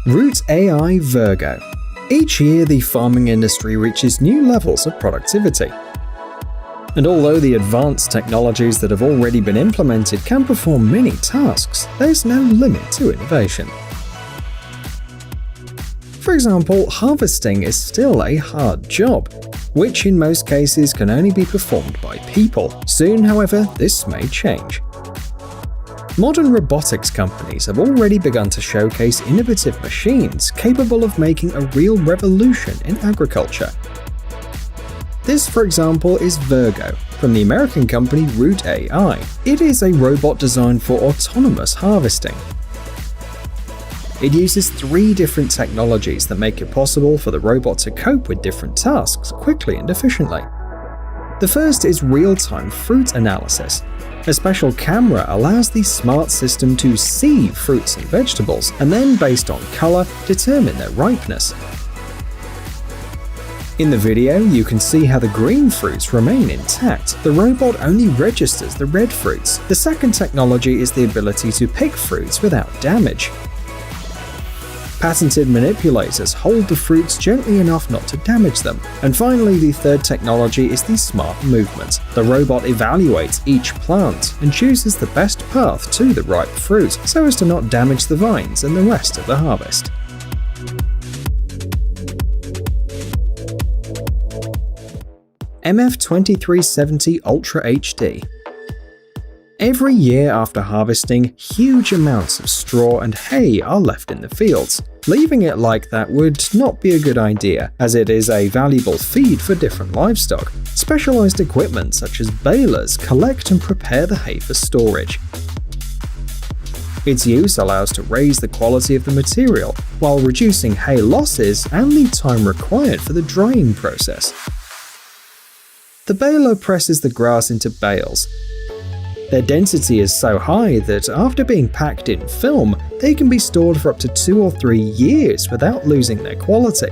Root AI Virgo. Each year, the farming industry reaches new levels of productivity. And although the advanced technologies that have already been implemented can perform many tasks, there's no limit to innovation. For example, harvesting is still a hard job, which in most cases can only be performed by people. Soon, however, this may change. Modern robotics companies have already begun to showcase innovative machines capable of making a real revolution in agriculture. This, for example, is Virgo, from the American company Root AI. It is a robot designed for autonomous harvesting. It uses 3 different technologies that make it possible for the robot to cope with different tasks quickly and efficiently. The first is real-time fruit analysis. A special camera allows the smart system to see fruits and vegetables, and then, based on color, determine their ripeness. In the video, you can see how the green fruits remain intact. The robot only registers the red fruits. The second technology is the ability to pick fruits without damage. Patented manipulators hold the fruits gently enough not to damage them. And finally, the third technology is the smart movement. The robot evaluates each plant and chooses the best path to the ripe fruit so as to not damage the vines and the rest of the harvest. MF2370 Ultra HD. Every year after harvesting, huge amounts of straw and hay are left in the fields. Leaving it like that would not be a good idea, as it is a valuable feed for different livestock. Specialized equipment such as balers collect and prepare the hay for storage. Its use allows to raise the quality of the material, while reducing hay losses and the time required for the drying process. The baler presses the grass into bales. Their density is so high that after being packed in film, they can be stored for up to 2 or 3 years without losing their quality.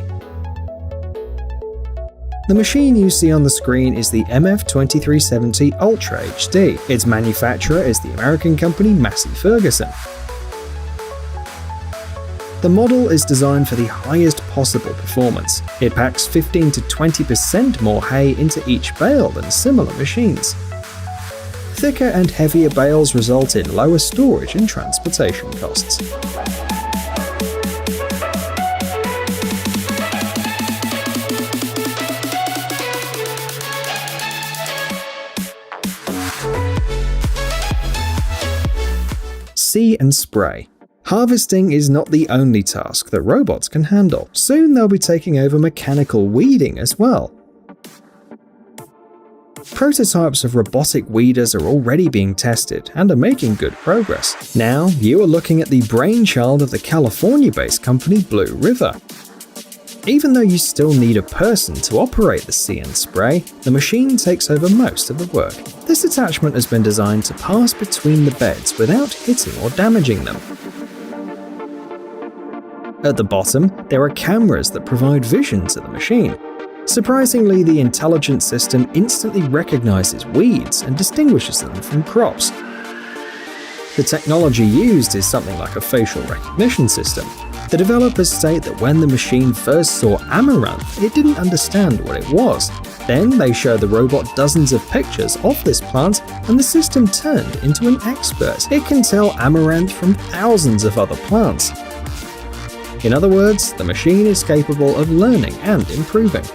The machine you see on the screen is the MF2370 Ultra HD. Its manufacturer is the American company Massey Ferguson. The model is designed for the highest possible performance. It packs 15 to 20% more hay into each bale than similar machines. Thicker and heavier bales result in lower storage and transportation costs. See and spray. Harvesting is not the only task that robots can handle. Soon they'll be taking over mechanical weeding as well. Prototypes of robotic weeders are already being tested and are making good progress. Now, you are looking at the brainchild of the California-based company Blue River. Even though you still need a person to operate the See and Spray, the machine takes over most of the work. This attachment has been designed to pass between the beds without hitting or damaging them. At the bottom, there are cameras that provide vision to the machine. Surprisingly, the intelligent system instantly recognizes weeds and distinguishes them from crops. The technology used is something like a facial recognition system. The developers state that when the machine first saw amaranth, it didn't understand what it was. Then they show the robot dozens of pictures of this plant, and the system turned into an expert. It can tell amaranth from thousands of other plants. In other words, the machine is capable of learning and improving.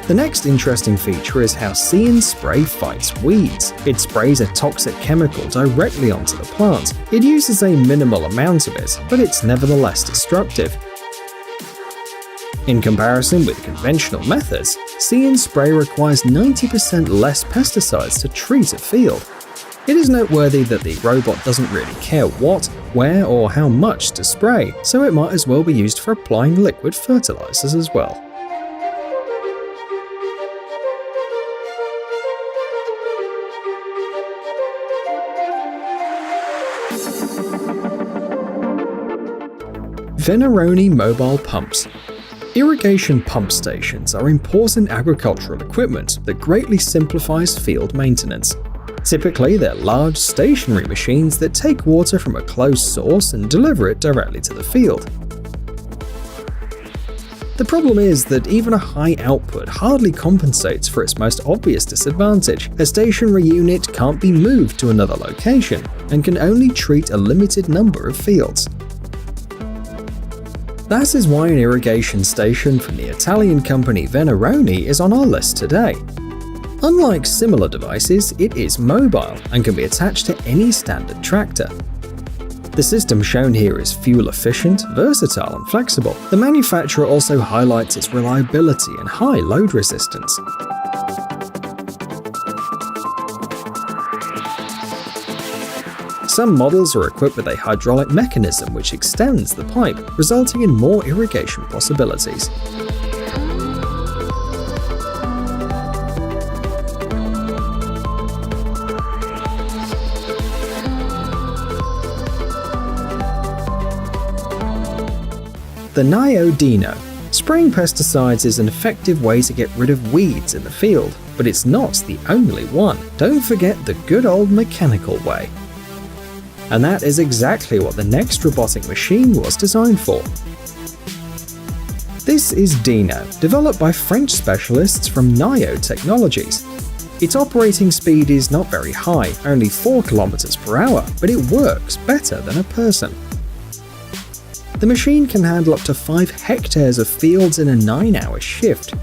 The next interesting feature is how See and Spray fights weeds. It sprays a toxic chemical directly onto the plant. It uses a minimal amount of it, but it's nevertheless destructive. In comparison with conventional methods, See and Spray requires 90% less pesticides to treat a field. It is noteworthy that the robot doesn't really care what, where, or how much to spray, so it might as well be used for applying liquid fertilizers as well. Veneroni Mobile Pumps. Irrigation pump stations are important agricultural equipment that greatly simplifies field maintenance. Typically, they're large stationary machines that take water from a closed source and deliver it directly to the field. The problem is that even a high output hardly compensates for its most obvious disadvantage. A stationary unit can't be moved to another location and can only treat a limited number of fields. That is why an irrigation station from the Italian company Veneroni is on our list today. Unlike similar devices, it is mobile and can be attached to any standard tractor. The system shown here is fuel efficient, versatile, and flexible. The manufacturer also highlights its reliability and high load resistance. Some models are equipped with a hydraulic mechanism which extends the pipe, resulting in more irrigation possibilities. The Naio Dino. Spraying pesticides is an effective way to get rid of weeds in the field, but it's not the only one. Don't forget the good old mechanical way. And that is exactly what the next robotic machine was designed for. This is Dino, developed by French specialists from Naio Technologies. Its operating speed is not very high, only 4 km/h, but it works better than a person. The machine can handle up to 5 hectares of fields in a 9-hour shift.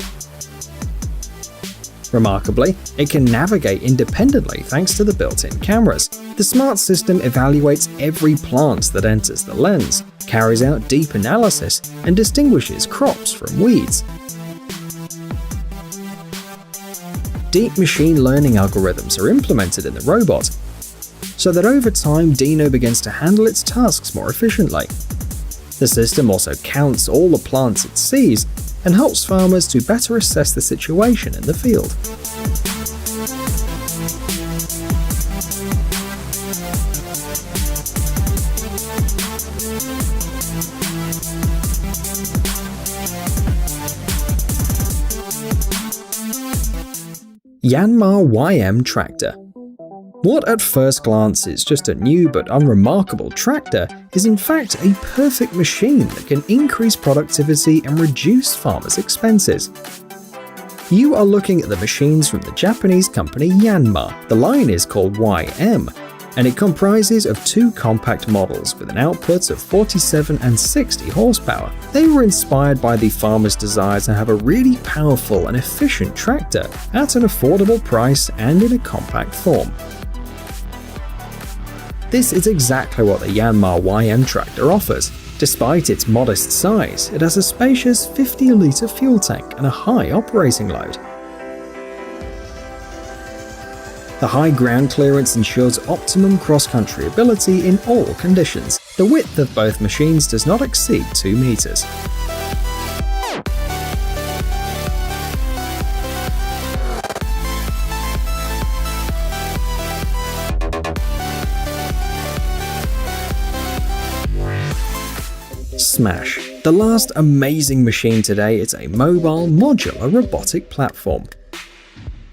Remarkably, it can navigate independently thanks to the built-in cameras. The smart system evaluates every plant that enters the lens, carries out deep analysis, and distinguishes crops from weeds. Deep machine learning algorithms are implemented in the robot, so that over time Dino begins to handle its tasks more efficiently. The system also counts all the plants it sees and helps farmers to better assess the situation in the field. Yanmar YM Tractor. What at first glance is just a new but unremarkable tractor is in fact a perfect machine that can increase productivity and reduce farmers' expenses. You are looking at the machines from the Japanese company Yanmar. The line is called YM, and it comprises of 2 compact models with an output of 47 and 60 horsepower. They were inspired by the farmer's desire to have a really powerful and efficient tractor at an affordable price and in a compact form. This is exactly what the Yanmar YM tractor offers. Despite its modest size, it has a spacious 50-litre fuel tank and a high operating load. The high ground clearance ensures optimum cross-country ability in all conditions. The width of both machines does not exceed 2 meters. Smash. The last amazing machine today is a mobile, modular robotic platform.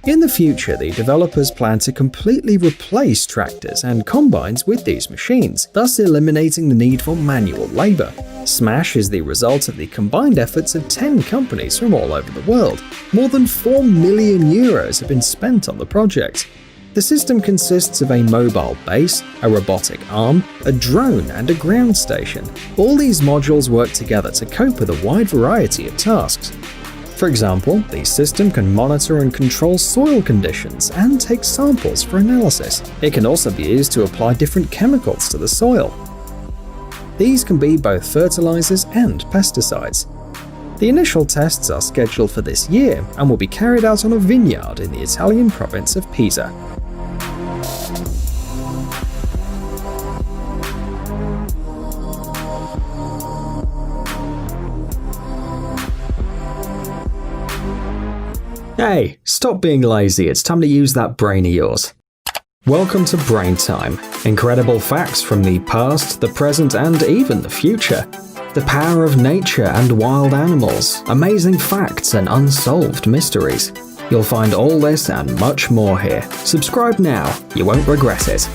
In the future, the developers plan to completely replace tractors and combines with these machines, thus eliminating the need for manual labor. Smash is the result of the combined efforts of 10 companies from all over the world. More than 4 million euros have been spent on the project. The system consists of a mobile base, a robotic arm, a drone, and a ground station. All these modules work together to cope with a wide variety of tasks. For example, the system can monitor and control soil conditions and take samples for analysis. It can also be used to apply different chemicals to the soil. These can be both fertilizers and pesticides. The initial tests are scheduled for this year and will be carried out on a vineyard in the Italian province of Pisa. Hey, stop being lazy, it's time to use that brain of yours. Welcome to Brain Time. Incredible facts from the past, the present, and even the future. The power of nature and wild animals, amazing facts and unsolved mysteries. You'll find all this and much more here. Subscribe now, you won't regret it.